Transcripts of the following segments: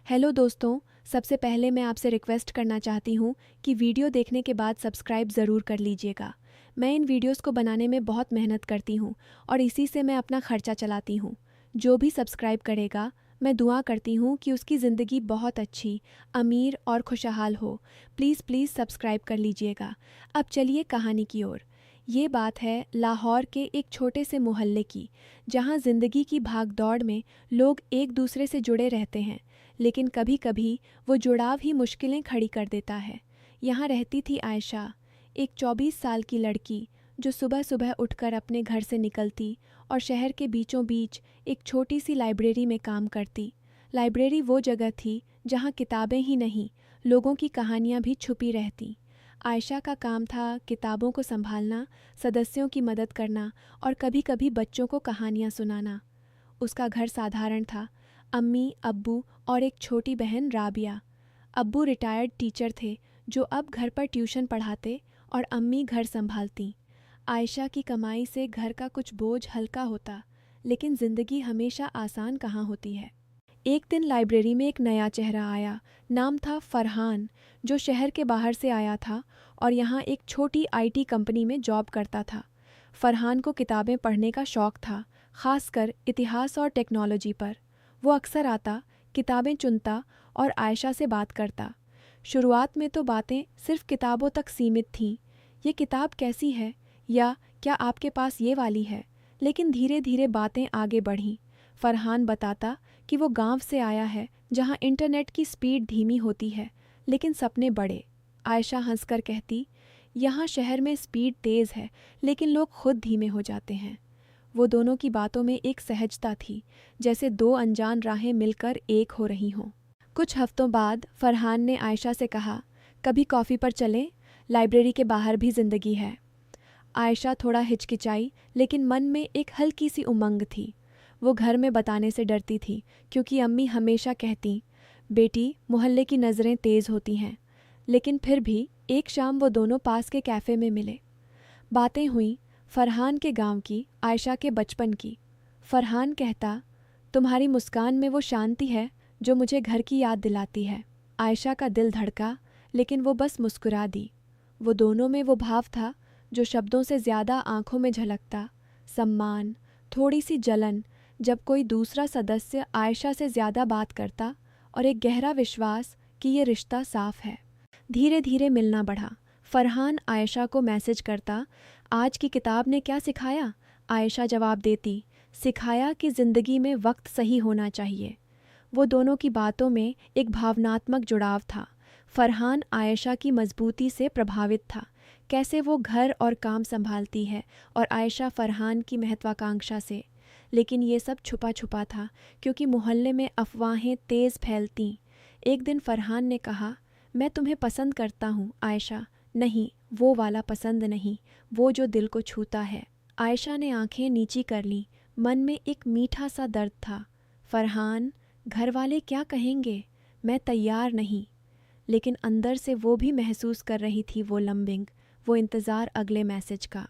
Hello दोस्तों, सबसे पहले मैं आपसे रिक्वेस्ट करना चाहती हूँ कि वीडियो देखने के बाद सब्सक्राइब ज़रूर कर लीजिएगा। मैं इन वीडियोस को बनाने में बहुत मेहनत करती हूँ और इसी से मैं अपना खर्चा चलाती हूँ। जो भी सब्सक्राइब करेगा, मैं दुआ करती हूँ कि उसकी ज़िंदगी बहुत अच्छी, अमीर और खुशहाल हो। प्लीज़ प्लीज़ सब्सक्राइब कर लीजिएगा। अब चलिए कहानी की ओर। ये बात है लाहौर के एक छोटे से मोहल्ले की, जहाँ ज़िंदगी की भागदौड़ में लोग एक दूसरे से जुड़े रहते हैं, लेकिन कभी कभी वो जुड़ाव ही मुश्किलें खड़ी कर देता है। यहाँ रहती थी आयशा, एक 24 साल की लड़की जो सुबह सुबह उठकर अपने घर से निकलती और शहर के बीचों बीच एक छोटी सी लाइब्रेरी में काम करती। लाइब्रेरी वो जगह थी जहाँ किताबें ही नहीं, लोगों की कहानियाँ भी छुपी रहती। आयशा का काम था किताबों को संभालना, सदस्यों की मदद करना और कभी कभी बच्चों को कहानियाँ सुनाना। उसका घर साधारण था, अम्मी, अब्बू और एक छोटी बहन राबिया। अब्बू रिटायर्ड टीचर थे जो अब घर पर ट्यूशन पढ़ाते और अम्मी घर संभालती। आयशा की कमाई से घर का कुछ बोझ हल्का होता, लेकिन ज़िंदगी हमेशा आसान कहाँ होती है। एक दिन लाइब्रेरी में एक नया चेहरा आया। नाम था फरहान, जो शहर के बाहर से आया था और यहाँ एक छोटी आईटी कंपनी में जॉब करता था। फरहान को किताबें पढ़ने का शौक़ था, ख़ासकर इतिहास और टेक्नोलॉजी पर। वो अक्सर आता, किताबें चुनता और आयशा से बात करता। शुरुआत में तो बातें सिर्फ किताबों तक सीमित थीं। ये किताब कैसी है, या क्या आपके पास ये वाली है। लेकिन धीरे धीरे बातें आगे बढ़ीं। फरहान बताता कि वो गांव से आया है जहां इंटरनेट की स्पीड धीमी होती है, लेकिन सपने बड़े। आयशा हंसकर कहती, यहाँ शहर में स्पीड तेज़ है, लेकिन लोग खुद धीमे हो जाते हैं। वो दोनों की बातों में एक सहजता थी, जैसे दो अनजान राहें मिलकर एक हो रही हों। कुछ हफ्तों बाद फरहान ने आयशा से कहा, कभी कॉफ़ी पर चलें, लाइब्रेरी के बाहर भी ज़िंदगी है। आयशा थोड़ा हिचकिचाई, लेकिन मन में एक हल्की सी उमंग थी। वो घर में बताने से डरती थी, क्योंकि अम्मी हमेशा कहती, बेटी, मोहल्ले की नज़रें तेज़ होती हैं। लेकिन फिर भी एक शाम वो दोनों पास के कैफ़े में मिले। बातें हुईं, फरहान के गांव की, आयशा के बचपन की। फरहान कहता, तुम्हारी मुस्कान में वो शांति है जो मुझे घर की याद दिलाती है। आयशा का दिल धड़का, लेकिन वो बस मुस्कुरा दी। वो दोनों में वो भाव था जो शब्दों से ज़्यादा आंखों में झलकता, सम्मान, थोड़ी सी जलन जब कोई दूसरा सदस्य आयशा से ज़्यादा बात करता, और एक गहरा विश्वास कि ये रिश्ता साफ है। धीरे धीरे मिलना बढ़ा। फरहान आयशा को मैसेज करता, आज की किताब ने क्या सिखाया। आयशा जवाब देती, सिखाया कि ज़िंदगी में वक्त सही होना चाहिए। वो दोनों की बातों में एक भावनात्मक जुड़ाव था। फरहान आयशा की मजबूती से प्रभावित था, कैसे वो घर और काम संभालती है, और आयशा फरहान की महत्वाकांक्षा से। लेकिन ये सब छुपा छुपा था, क्योंकि मोहल्ले में अफवाहें तेज़ फैलतीं। एक दिन फरहान ने कहा, मैं तुम्हें पसंद करता हूँ आयशा। नहीं, वो वाला पसंद नहीं, वो जो दिल को छूता है। आयशा ने आंखें नीची कर लीं, मन में एक मीठा सा दर्द था। फरहान, घर वाले क्या कहेंगे, मैं तैयार नहीं। लेकिन अंदर से वो भी महसूस कर रही थी वो लम्बिंग, वो इंतज़ार अगले मैसेज का।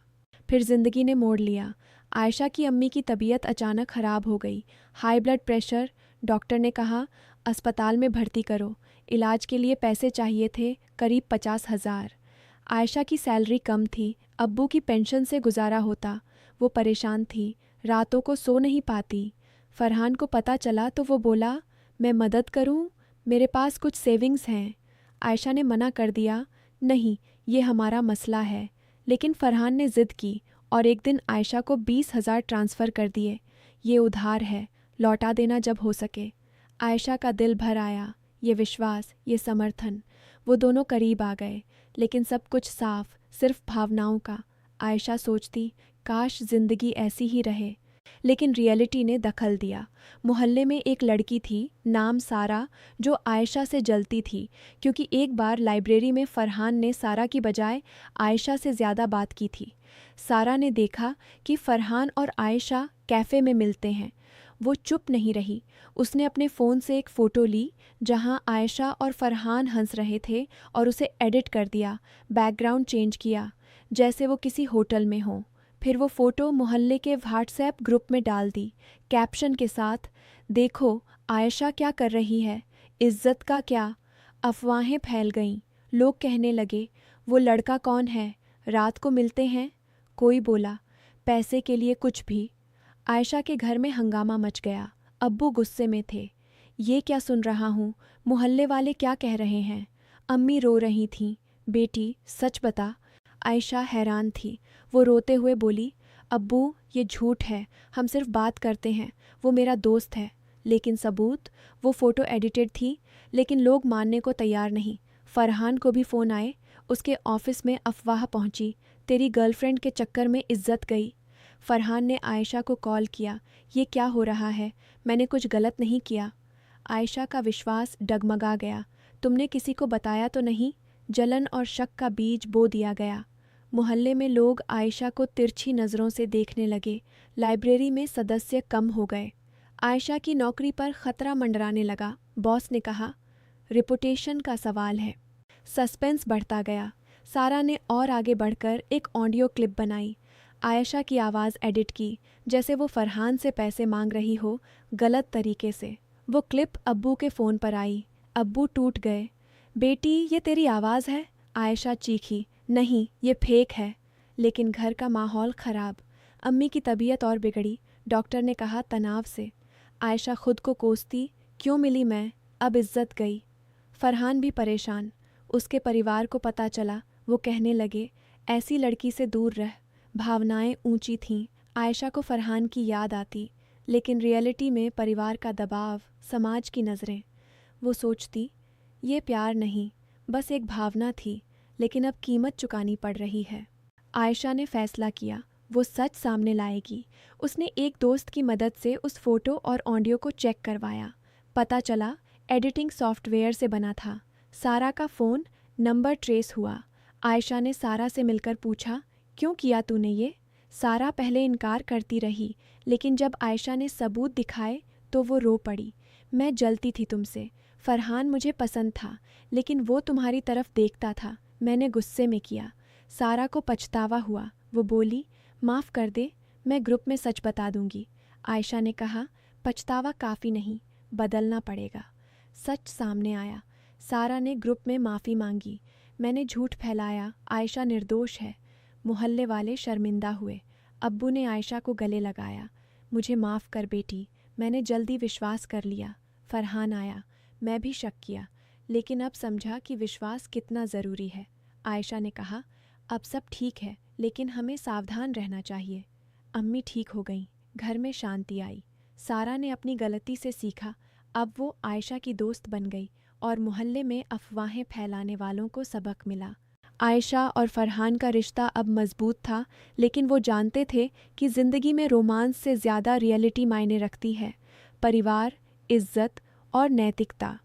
फिर ज़िंदगी ने मोड़ लिया। आयशा की अम्मी की तबीयत अचानक ख़राब हो गई। High blood pressure. डॉक्टर ने कहा, अस्पताल में भर्ती करो। इलाज के लिए पैसे चाहिए थे, करीब 50,000। आयशा की सैलरी कम थी, अब्बू की पेंशन से गुजारा होता। वो परेशान थी, रातों को सो नहीं पाती। फरहान को पता चला तो वो बोला, मैं मदद करूं, मेरे पास कुछ सेविंग्स हैं। आयशा ने मना कर दिया, नहीं, ये हमारा मसला है। लेकिन फरहान ने ज़िद की और एक दिन आयशा को 20,000 ट्रांसफ़र कर दिए। ये उधार है, लौटा देना जब हो सके। आयशा का दिल भर आया, ये विश्वास, ये समर्थन। वो दोनों करीब आ गए, लेकिन सब कुछ साफ, सिर्फ भावनाओं का। आयशा सोचती, काश ज़िंदगी ऐसी ही रहे। लेकिन रियलिटी ने दखल दिया। मोहल्ले में एक लड़की थी, नाम सारा, जो आयशा से जलती थी, क्योंकि एक बार लाइब्रेरी में फरहान ने सारा की बजाय आयशा से ज़्यादा बात की थी। सारा ने देखा कि फरहान और आयशा कैफ़े में मिलते हैं। वो चुप नहीं रही। उसने अपने फ़ोन से एक फ़ोटो ली जहां आयशा और फरहान हंस रहे थे, और उसे एडिट कर दिया, बैकग्राउंड चेंज किया, जैसे वो किसी होटल में हो। फिर वो फ़ोटो मोहल्ले के व्हाट्सएप ग्रुप में डाल दी, कैप्शन के साथ, देखो आयशा क्या कर रही है, इज्जत का क्या? अफवाहें फैल गईं। लोग कहने लगे, वो लड़का कौन है, रात को मिलते हैं। कोई बोला, पैसे के लिए कुछ भी। आयशा के घर में हंगामा मच गया। अब्बू गुस्से में थे। ये क्या सुन रहा हूँ? मोहल्ले वाले क्या कह रहे हैं? अम्मी रो रही थीं। बेटी सच बता। आयशा हैरान थी। वो रोते हुए बोली, अब्बू ये झूठ है, हम सिर्फ बात करते हैं, वो मेरा दोस्त है। लेकिन सबूत? वो फ़ोटो एडिटेड थी, लेकिन लोग मानने को तैयार नहीं। फरहान को भी फ़ोन आए, उसके ऑफिस में अफवाह पहुंची, तेरी गर्लफ्रेंड के चक्कर में इज्जत गई। फरहान ने आयशा को कॉल किया, ये क्या हो रहा है, मैंने कुछ गलत नहीं किया। आयशा का विश्वास डगमगा गया। तुमने किसी को बताया तो नहीं? जलन और शक का बीज बो दिया गया। मोहल्ले में लोग आयशा को तिरछी नज़रों से देखने लगे। लाइब्रेरी में सदस्य कम हो गए। आयशा की नौकरी पर खतरा मंडराने लगा। बॉस ने कहा, रिपुटेशन का सवाल है। सस्पेंस बढ़ता गया। सारा ने और आगे बढ़कर एक ऑडियो क्लिप बनाई। आयशा की आवाज़ एडिट की, जैसे वो फरहान से पैसे मांग रही हो, गलत तरीके से। वो क्लिप अब्बू के फ़ोन पर आई। अब्बू टूट गए। बेटी ये तेरी आवाज़ है? आयशा चीखी, नहीं ये फेक है। लेकिन घर का माहौल ख़राब। अम्मी की तबीयत और बिगड़ी। डॉक्टर ने कहा तनाव से। आयशा खुद को कोसती, क्यों मिली मैं, अब इज्जत गई। फरहान भी परेशान। उसके परिवार को पता चला। वो कहने लगे, ऐसी लड़की से दूर रह। भावनाएं ऊंची थीं। आयशा को फरहान की याद आती, लेकिन रियलिटी में परिवार का दबाव, समाज की नज़रें। वो सोचती, ये प्यार नहीं, बस एक भावना थी, लेकिन अब कीमत चुकानी पड़ रही है। आयशा ने फैसला किया, वो सच सामने लाएगी। उसने एक दोस्त की मदद से उस फोटो और ऑडियो को चेक करवाया। पता चला एडिटिंग सॉफ्टवेयर से बना था। सारा का फ़ोन नंबर ट्रेस हुआ। आयशा ने सारा से मिलकर पूछा, क्यों किया तूने ये? सारा पहले इनकार करती रही, लेकिन जब आयशा ने सबूत दिखाए तो वो रो पड़ी। मैं जलती थी तुमसे। फरहान मुझे पसंद था, लेकिन वो तुम्हारी तरफ देखता था, मैंने गुस्से में किया। सारा को पछतावा हुआ। वो बोली, माफ़ कर दे, मैं ग्रुप में सच बता दूंगी। आयशा ने कहा, पछतावा काफ़ी नहीं, बदलना पड़ेगा। सच सामने आया। सारा ने ग्रुप में माफ़ी मांगी। मैंने झूठ फैलाया, आयशा निर्दोष है। मोहल्ले वाले शर्मिंदा हुए। अब्बू ने आयशा को गले लगाया। मुझे माफ़ कर बेटी, मैंने जल्दी विश्वास कर लिया। फरहान आया, मैं भी शक किया, लेकिन अब समझा कि विश्वास कितना ज़रूरी है। आयशा ने कहा, अब सब ठीक है, लेकिन हमें सावधान रहना चाहिए। अम्मी ठीक हो गईं। घर में शांति आई। सारा ने अपनी गलती से सीखा। अब वो आयशा की दोस्त बन गई और मोहल्ले में अफवाहें फैलाने वालों को सबक मिला। आयशा और फरहान का रिश्ता अब मजबूत था, लेकिन वो जानते थे कि ज़िंदगी में रोमांस से ज़्यादा रियलिटी मायने रखती है। परिवार, इज्जत और नैतिकता।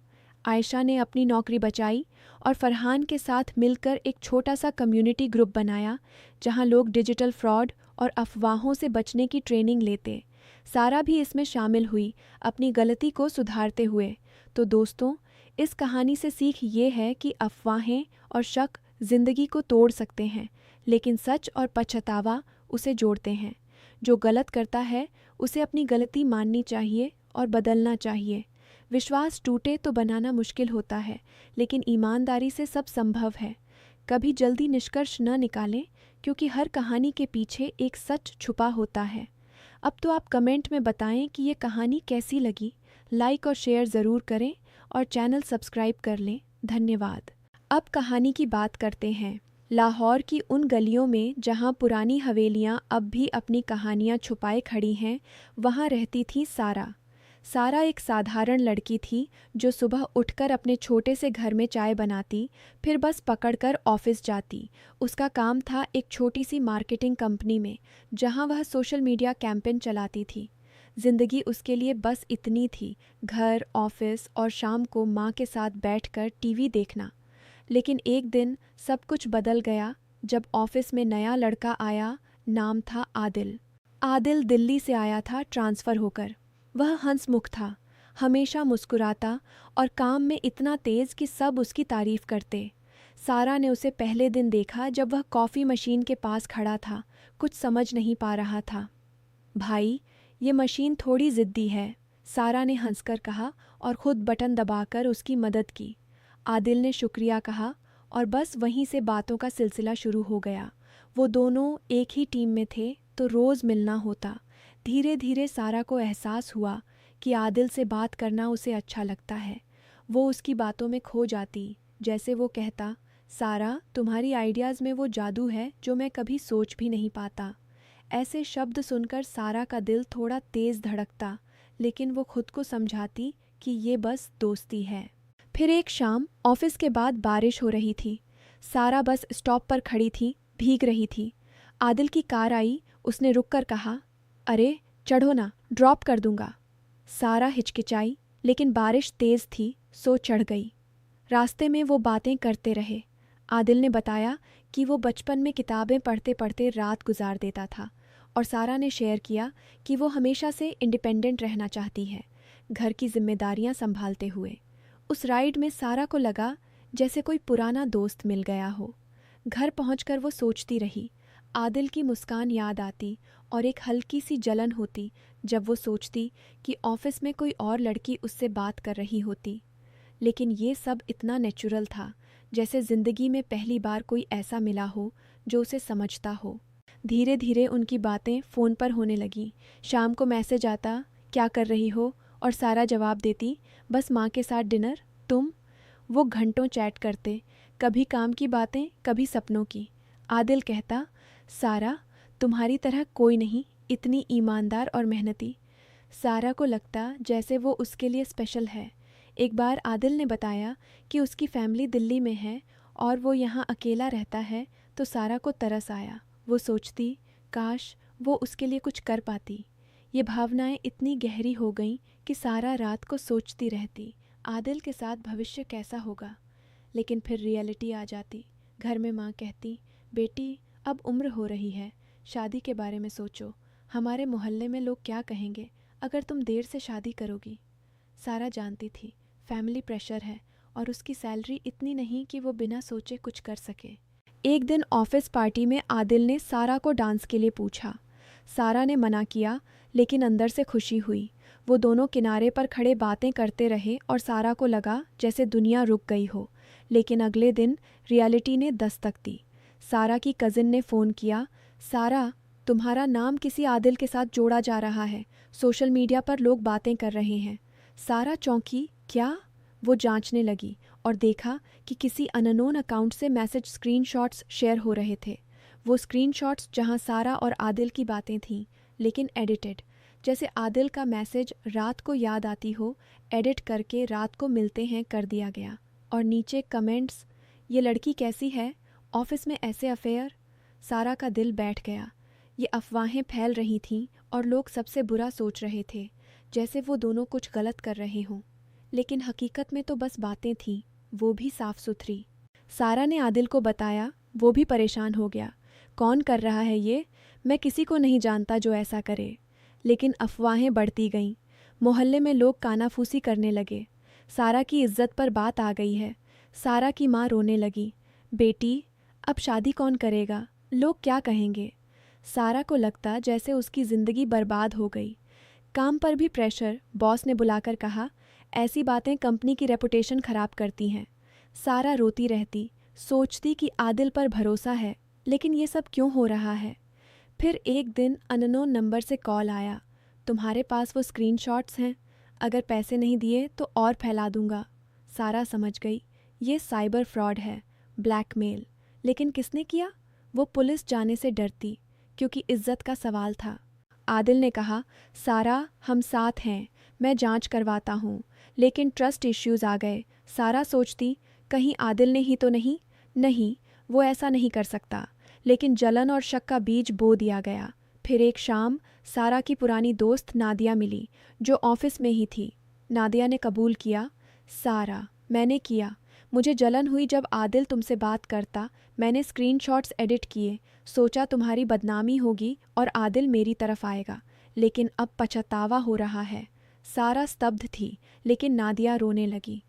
आयशा ने अपनी नौकरी बचाई और फरहान के साथ मिलकर एक छोटा सा कम्युनिटी ग्रुप बनाया, जहां लोग डिजिटल फ्रॉड और अफवाहों से बचने की ट्रेनिंग लेते। सारा भी इसमें शामिल हुई, अपनी गलती को सुधारते हुए। तो दोस्तों, इस कहानी से सीख ये है कि अफवाहें और शक ज़िंदगी को तोड़ सकते हैं, लेकिन सच और पछतावा उसे जोड़ते हैं। जो गलत करता है उसे अपनी गलती माननी चाहिए और बदलना चाहिए। विश्वास टूटे तो बनाना मुश्किल होता है, लेकिन ईमानदारी से सब संभव है। कभी जल्दी निष्कर्ष न निकालें, क्योंकि हर कहानी के पीछे एक सच छुपा होता है। अब तो आप कमेंट में बताएं कि ये कहानी कैसी लगी। लाइक और शेयर ज़रूर करें और चैनल सब्सक्राइब कर लें। धन्यवाद। अब कहानी की बात करते हैं। लाहौर की उन गलियों में जहां पुरानी हवेलियां अब भी अपनी कहानियां छुपाए खड़ी हैं, वहां रहती थी सारा। सारा एक साधारण लड़की थी जो सुबह उठकर अपने छोटे से घर में चाय बनाती, फिर बस पकड़कर ऑफिस जाती। उसका काम था एक छोटी सी मार्केटिंग कंपनी में, जहां वह सोशल मीडिया कैंपेन चलाती थी। जिंदगी उसके लिए बस इतनी थी, घर, ऑफिस और शाम को माँ के साथ बैठकर टीवी देखना। लेकिन एक दिन सब कुछ बदल गया जब ऑफिस में नया लड़का आया। नाम था आदिल। आदिल दिल्ली से आया था ट्रांसफ़र होकर। वह हंसमुख था, हमेशा मुस्कुराता और काम में इतना तेज़ कि सब उसकी तारीफ करते। सारा ने उसे पहले दिन देखा जब वह कॉफ़ी मशीन के पास खड़ा था। कुछ समझ नहीं पा रहा था। भाई, ये मशीन थोड़ी ज़िद्दी है, सारा ने हंसकर कहा और खुद बटन दबाकर उसकी मदद की। आदिल ने शुक्रिया कहा और बस वहीं से बातों का सिलसिला शुरू हो गया। वो दोनों एक ही टीम में थे तो रोज़ मिलना होता। धीरे धीरे सारा को एहसास हुआ कि आदिल से बात करना उसे अच्छा लगता है। वो उसकी बातों में खो जाती। जैसे वो कहता, सारा, तुम्हारी आइडियाज़ में वो जादू है जो मैं कभी सोच भी नहीं पाता। ऐसे शब्द सुनकर सारा का दिल थोड़ा तेज़ धड़कता, लेकिन वो खुद को समझाती कि ये बस दोस्ती है। फिर एक शाम ऑफिस के बाद बारिश हो रही थी। सारा बस स्टॉप पर खड़ी थी, भीग रही थी। आदिल की कार आई। उसने रुककर कहा, अरे चढ़ो ना, ड्रॉप कर दूंगा। सारा हिचकिचाई, लेकिन बारिश तेज़ थी सो चढ़ गई। रास्ते में वो बातें करते रहे। आदिल ने बताया कि वो बचपन में किताबें पढ़ते पढ़ते रात गुजार देता था, और सारा ने शेयर किया कि वो हमेशा से इंडिपेंडेंट रहना चाहती है, घर की जिम्मेदारियां संभालते हुए। उस राइड में सारा को लगा जैसे कोई पुराना दोस्त मिल गया हो। घर पहुंचकर वो सोचती रही। आदिल की मुस्कान याद आती और एक हल्की सी जलन होती जब वो सोचती कि ऑफिस में कोई और लड़की उससे बात कर रही होती। लेकिन ये सब इतना नेचुरल था, जैसे ज़िंदगी में पहली बार कोई ऐसा मिला हो जो उसे समझता हो। धीरे धीरे उनकी बातें फ़ोन पर होने लगीं। शाम को मैसेज आता, क्या कर रही हो, और सारा जवाब देती, बस माँ के साथ डिनर। तुम? वो घंटों चैट करते, कभी काम की बातें, कभी सपनों की। आदिल कहता, सारा, तुम्हारी तरह कोई नहीं, इतनी ईमानदार और मेहनती। सारा को लगता जैसे वो उसके लिए स्पेशल है। एक बार आदिल ने बताया कि उसकी फैमिली दिल्ली में है और वो यहाँ अकेला रहता है, तो सारा को तरस आया। वो सोचती, काश वो उसके लिए कुछ कर पाती। ये भावनाएं इतनी गहरी हो गईं कि सारा रात को सोचती रहती, आदिल के साथ भविष्य कैसा होगा। लेकिन फिर रियलिटी आ जाती। घर में माँ कहती, बेटी अब उम्र हो रही है, शादी के बारे में सोचो। हमारे मोहल्ले में लोग क्या कहेंगे अगर तुम देर से शादी करोगी। सारा जानती थी फैमिली प्रेशर है और उसकी सैलरी इतनी नहीं कि वो बिना सोचे कुछ कर सके। एक दिन ऑफिस पार्टी में आदिल ने सारा को डांस के लिए पूछा। सारा ने मना किया, लेकिन अंदर से खुशी हुई। वो दोनों किनारे पर खड़े बातें करते रहे और सारा को लगा जैसे दुनिया रुक गई हो। लेकिन अगले दिन रियलिटी ने दस्तक दी। सारा की कज़िन ने फ़ोन किया, सारा, तुम्हारा नाम किसी आदिल के साथ जोड़ा जा रहा है, सोशल मीडिया पर लोग बातें कर रहे हैं। सारा चौंकी, क्या? वो जांचने लगी और देखा कि किसी अननोन अकाउंट से मैसेज स्क्रीनशॉट्स शेयर हो रहे थे। वो स्क्रीनशॉट्स जहां सारा और आदिल की बातें थीं, लेकिन एडिटेड, जैसे आदिल का मैसेज रात को याद आती हो, एडिट करके रात को मिलते हैं कर दिया गया। और नीचे कमेंट्स, ये लड़की कैसी है, ऑफिस में ऐसे अफेयर। सारा का दिल बैठ गया। ये अफवाहें फैल रही थीं और लोग सबसे बुरा सोच रहे थे, जैसे वो दोनों कुछ गलत कर रहे हों। लेकिन हकीकत में तो बस बातें थीं, वो भी साफ सुथरी। सारा ने आदिल को बताया। वो भी परेशान हो गया। कौन कर रहा है ये? मैं किसी को नहीं जानता जो ऐसा करे। लेकिन अफवाहें बढ़ती गईं। मोहल्ले में लोग कानाफूसी करने लगे। सारा की इज्जत पर बात आ गई है। सारा की माँ रोने लगी, बेटी अब शादी कौन करेगा, लोग क्या कहेंगे। सारा को लगता जैसे उसकी ज़िंदगी बर्बाद हो गई। काम पर भी प्रेशर। बॉस ने बुलाकर कहा, ऐसी बातें कंपनी की रेपुटेशन ख़राब करती हैं। सारा रोती रहती, सोचती कि आदिल पर भरोसा है, लेकिन ये सब क्यों हो रहा है। फिर एक दिन अननोन नंबर से कॉल आया, तुम्हारे पास वो स्क्रीनशॉट्स हैं, अगर पैसे नहीं दिए तो और फैला दूंगा। सारा समझ गई ये साइबर फ्रॉड है, ब्लैकमेल। लेकिन किसने किया? वो पुलिस जाने से डरती, क्योंकि इज्जत का सवाल था। आदिल ने कहा, सारा हम साथ हैं, मैं जांच करवाता हूँ। लेकिन ट्रस्ट इश्यूज आ गए। सारा सोचती, कहीं आदिल ने ही तो नहीं, वो ऐसा नहीं कर सकता। लेकिन जलन और शक का बीज बो दिया गया। फिर एक शाम सारा की पुरानी दोस्त नादिया मिली, जो ऑफिस में ही थी। नादिया ने कबूल किया, सारा, मैंने किया। मुझे जलन हुई जब आदिल तुमसे बात करता। मैंने स्क्रीनशॉट्स एडिट किए, सोचा तुम्हारी बदनामी होगी और आदिल मेरी तरफ आएगा। लेकिन अब पछतावा हो रहा है। सारा स्तब्ध थी, लेकिन नादिया रोने लगी,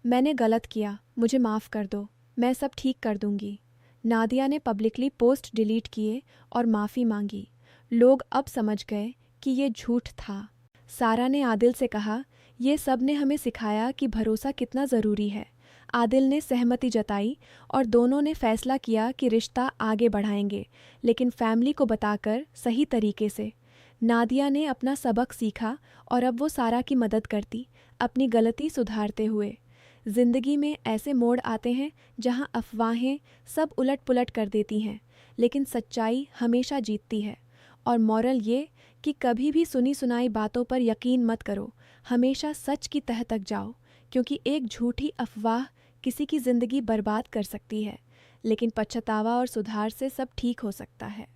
मैंने गलत किया, मुझे माफ़ कर दो, मैं सब ठीक कर दूंगी। नादिया ने पब्लिकली पोस्ट डिलीट किए और माफ़ी मांगी। लोग अब समझ गए कि ये झूठ था। सारा ने आदिल से कहा, ये सब ने हमें सिखाया कि भरोसा कितना ज़रूरी है। आदिल ने सहमति जताई और दोनों ने फैसला किया कि रिश्ता आगे बढ़ाएंगे, लेकिन फैमिली को बताकर सही तरीके से। नादिया ने अपना सबक सीखा और अब वो सारा की मदद करती, अपनी गलती सुधारते हुए। जिंदगी में ऐसे मोड़ आते हैं जहां अफवाहें सब उलट पुलट कर देती हैं, लेकिन सच्चाई हमेशा जीतती है। और मॉरल ये कि कभी भी सुनी सुनाई बातों पर यकीन मत करो, हमेशा सच की तह तक जाओ, क्योंकि एक झूठी अफवाह किसी की ज़िंदगी बर्बाद कर सकती है, लेकिन पछतावा और सुधार से सब ठीक हो सकता है।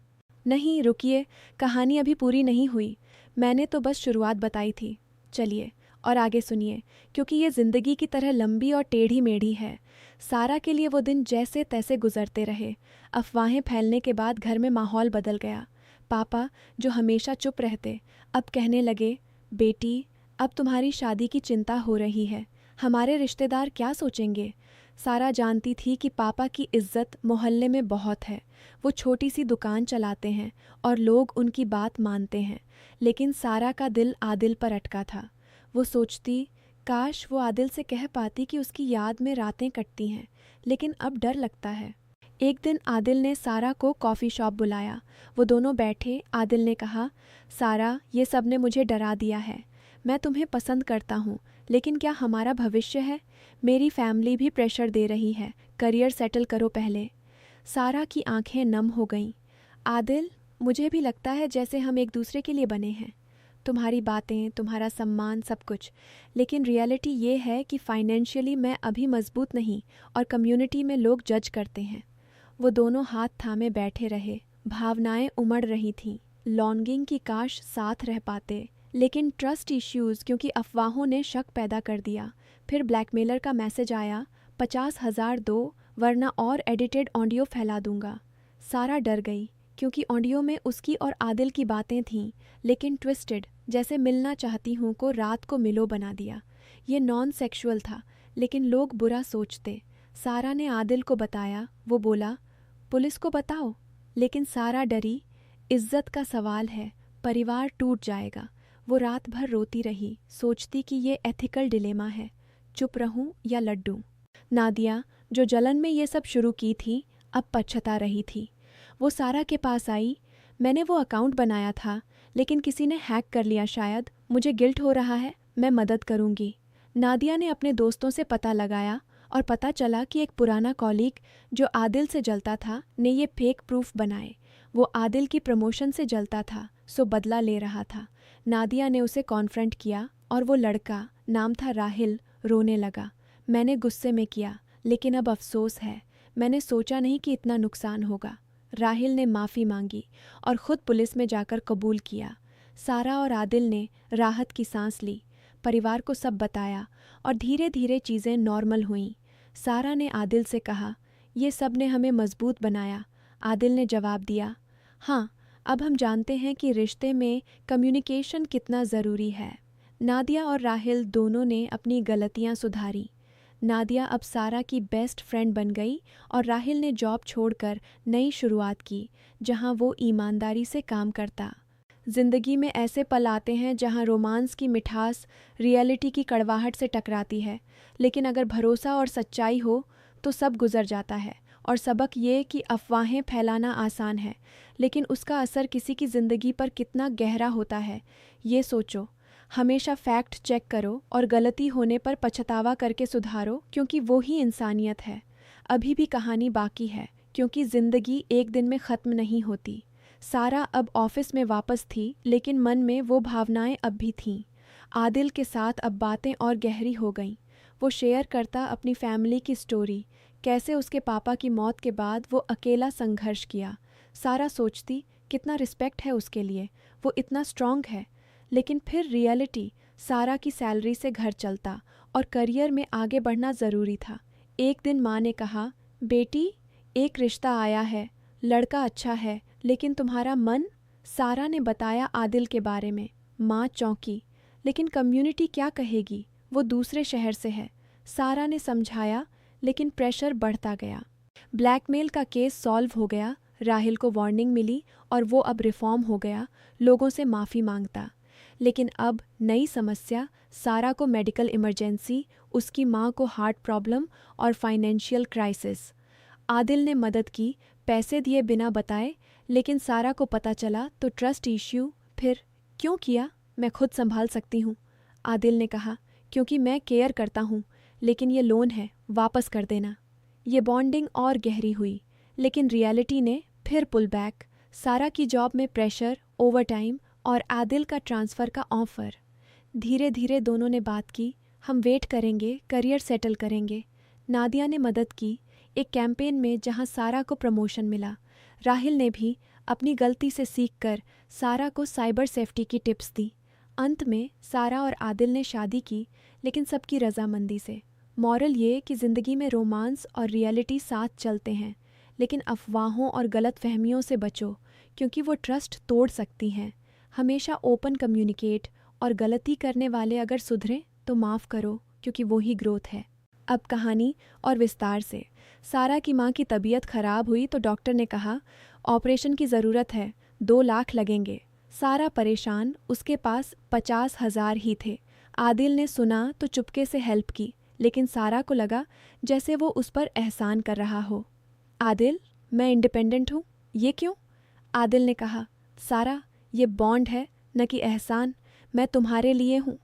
नहीं रुकिए, कहानी अभी पूरी नहीं हुई, मैंने तो बस शुरुआत बताई थी। चलिए और आगे सुनिए, क्योंकि ये ज़िंदगी की तरह लंबी और टेढ़ी मेढ़ी है। सारा के लिए वो दिन जैसे तैसे गुजरते रहे। अफवाहें फैलने के बाद घर में माहौल बदल गया। पापा, जो हमेशा चुप रहते, अब कहने लगे, बेटी अब तुम्हारी शादी की चिंता हो रही है, हमारे रिश्तेदार क्या सोचेंगे। सारा जानती थी कि पापा की इज्जत मोहल्ले में बहुत है, वो छोटी सी दुकान चलाते हैं और लोग उनकी बात मानते हैं, लेकिन सारा का दिल आदिल पर अटका था। वो सोचती, काश वो आदिल से कह पाती कि उसकी याद में रातें कटती हैं, लेकिन अब डर लगता है। एक दिन आदिल ने सारा को कॉफ़ी शॉप बुलाया। वो दोनों बैठे। आदिल ने कहा, सारा, ये सब ने मुझे डरा दिया है। मैं तुम्हें पसंद करता हूँ, लेकिन क्या हमारा भविष्य है? मेरी फैमिली भी प्रेशर दे रही है, करियर सेटल करो पहले। सारा की आंखें नम हो गईं। आदिल, मुझे भी लगता है जैसे हम एक दूसरे के लिए बने हैं। तुम्हारी बातें, तुम्हारा सम्मान, सब कुछ, लेकिन रियलिटी ये है कि फाइनेंशियली मैं अभी मजबूत नहीं और कम्युनिटी में लोग जज करते हैं। वो दोनों हाथ थामे बैठे रहे। भावनाएं उमड़ रही थीं। लॉन्गिंग की काश साथ रह पाते, लेकिन ट्रस्ट इश्यूज, क्योंकि अफवाहों ने शक पैदा कर दिया। फिर ब्लैकमेलर का मैसेज आया, 50,000 दो वरना और एडिटेड ऑडियो फैला दूंगा। सारा डर गई, क्योंकि ऑडियो में उसकी और आदिल की बातें थीं, लेकिन ट्विस्टेड, जैसे मिलना चाहती हूँ को रात को मिलो बना दिया। ये नॉन सेक्सुअल था, लेकिन लोग बुरा सोचते। सारा ने आदिल को बताया। वो बोला, पुलिस को बताओ, लेकिन सारा डरी। इज्जत का सवाल है, परिवार टूट जाएगा। वो रात भर रोती रही, सोचती कि ये एथिकल डिलेमा है, चुप रहूं या लड्डू। नादिया, जो जलन में ये सब शुरू की थी, अब पछता रही थी। वो सारा के पास आई। मैंने वो अकाउंट बनाया था, लेकिन किसी ने हैक कर लिया शायद, मुझे गिल्ट हो रहा है, मैं मदद करूंगी। नादिया ने अपने दोस्तों से पता लगाया और पता चला कि एक पुराना कॉलीग जो आदिल से जलता था ने ये फेक प्रूफ बनाए। वो आदिल की प्रमोशन से जलता था, सो बदला ले रहा था। नादिया ने उसे कॉन्फ्रंट किया और वो लड़का, नाम था राहिल, रोने लगा। मैंने गुस्से में किया, लेकिन अब अफसोस है, मैंने सोचा नहीं कि इतना नुकसान होगा। राहिल ने माफ़ी मांगी और ख़ुद पुलिस में जाकर कबूल किया। सारा और आदिल ने राहत की सांस ली, परिवार को सब बताया और धीरे धीरे चीज़ें नॉर्मल हुईं। सारा ने आदिल से कहा, ये सब ने हमें मजबूत बनाया। आदिल ने जवाब दिया, हाँ, अब हम जानते हैं कि रिश्ते में कम्युनिकेशन कितना ज़रूरी है। नादिया और राहिल दोनों ने अपनी गलतियाँ सुधारी। नादिया अब सारा की बेस्ट फ्रेंड बन गई और राहिल ने जॉब छोड़कर नई शुरुआत की, जहां वो ईमानदारी से काम करता। ज़िंदगी में ऐसे पल आते हैं जहां रोमांस की मिठास रियलिटी की कड़वाहट से टकराती है, लेकिन अगर भरोसा और सच्चाई हो तो सब गुजर जाता है। और सबक ये कि अफवाहें फैलाना आसान है, लेकिन उसका असर किसी की ज़िंदगी पर कितना गहरा होता है, ये सोचो। हमेशा फैक्ट चेक करो और गलती होने पर पछतावा करके सुधारो, क्योंकि वो ही इंसानियत है। अभी भी कहानी बाकी है, क्योंकि ज़िंदगी एक दिन में ख़त्म नहीं होती। सारा अब ऑफिस में वापस थी, लेकिन मन में वो भावनाएं अब भी थीं। आदिल के साथ अब बातें और गहरी हो गईं। वो शेयर करता अपनी फैमिली की स्टोरी, कैसे उसके पापा की मौत के बाद वो अकेला संघर्ष किया। सारा सोचती, कितना रिस्पेक्ट है उसके लिए, वो इतना स्ट्रांग है। लेकिन फिर रियलिटी, सारा की सैलरी से घर चलता और करियर में आगे बढ़ना ज़रूरी था। एक दिन माँ ने कहा, बेटी, एक रिश्ता आया है, लड़का अच्छा है, लेकिन तुम्हारा मन। सारा ने बताया आदिल के बारे में। माँ चौंकी, लेकिन कम्युनिटी क्या कहेगी, वो दूसरे शहर से है। सारा ने समझाया, लेकिन प्रेशर बढ़ता गया। ब्लैकमेल का केस सॉल्व हो गया, राहिल को वार्निंग मिली और वो अब रिफॉर्म हो गया, लोगों से माफ़ी मांगता। लेकिन अब नई समस्या, सारा को मेडिकल इमरजेंसी, उसकी माँ को हार्ट प्रॉब्लम और फाइनेंशियल क्राइसिस। आदिल ने मदद की, पैसे दिए बिना बताए, लेकिन सारा को पता चला तो ट्रस्ट इश्यू। फिर क्यों किया? मैं खुद संभाल सकती हूँ, आदिल ने कहा। क्योंकि मैं केयर करता हूँ, लेकिन ये लोन है, वापस कर देना। ये बॉन्डिंग और गहरी हुई, लेकिन रियलिटी ने फिर पुल बैक। सारा की जॉब में प्रेशर, ओवरटाइम और आदिल का ट्रांसफ़र का ऑफ़र। धीरे धीरे दोनों ने बात की, हम वेट करेंगे, करियर सेटल करेंगे। नादिया ने मदद की, एक कैंपेन में जहां सारा को प्रमोशन मिला। राहिल ने भी अपनी गलती से सीखकर सारा को साइबर सेफ्टी की टिप्स दी। अंत में सारा और आदिल ने शादी की, लेकिन सबकी रजामंदी से। मॉरल ये कि ज़िंदगी में रोमांस और रियलिटी साथ चलते हैं, लेकिन अफवाहों और गलत फहमियों से बचो, क्योंकि वो ट्रस्ट तोड़ सकती हैं। हमेशा ओपन कम्युनिकेट, और गलती करने वाले अगर सुधरें तो माफ़ करो, क्योंकि वो ही ग्रोथ है। अब कहानी और विस्तार से। सारा की माँ की तबीयत खराब हुई तो डॉक्टर ने कहा ऑपरेशन की ज़रूरत है, 2 लाख लगेंगे। सारा परेशान, उसके पास 50,000 ही थे। आदिल ने सुना तो चुपके से हेल्प की, लेकिन सारा को लगा जैसे वो उस पर एहसान कर रहा हो। आदिल, मैं इंडिपेंडेंट हूँ। ये क्यों? आदिल ने कहा, सारा, ये बॉन्ड है, न कि एहसान। मैं तुम्हारे लिए हूँ।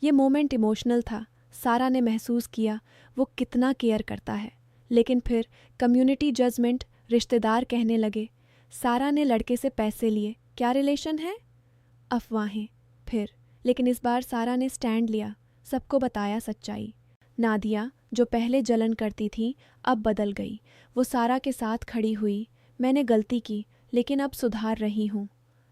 ये मोमेंट इमोशनल था। सारा ने महसूस किया वो कितना केयर करता है। लेकिन फिर कम्युनिटी जजमेंट, रिश्तेदार कहने लगे। सारा ने लड़के से पैसे लिए, क्या रिलेशन है? अफवाहें। फिर लेकिन इस बार सारा ने स्टैंड लिया, सबको बताया सच्चाई। नादिया, जो पहले जलन करती थी, अब बदल गई। वो सारा के साथ खड़ी हुई। मैंने गलती की, लेकिन अब सुधार रही हूँ।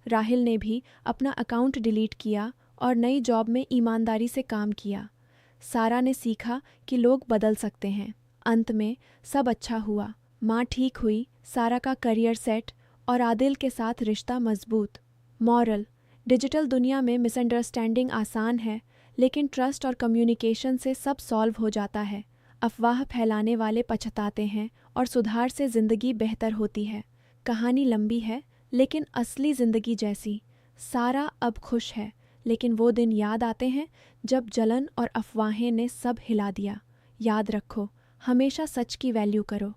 राहिल ने भी अपना अकाउंट डिलीट किया और नई जॉब में ईमानदारी से काम किया। सारा ने सीखा कि लोग बदल सकते हैं। अंत में सब अच्छा हुआ। माँ ठीक हुई, सारा का करियर सेट और आदिल के साथ रिश्ता मजबूत। मॉरल, डिजिटल दुनिया में मिसअंडरस्टैंडिंग आसान है, लेकिन ट्रस्ट और कम्युनिकेशन से सब सॉल्व हो जाता है। अफवाह फैलाने वाले पछताते हैं और सुधार से ज़िंदगी बेहतर होती है। कहानी लंबी है, लेकिन असली ज़िंदगी जैसी। सारा अब खुश है, लेकिन वो दिन याद आते हैं जब जलन और अफवाहें ने सब हिला दिया। याद रखो, हमेशा सच की वैल्यू करो,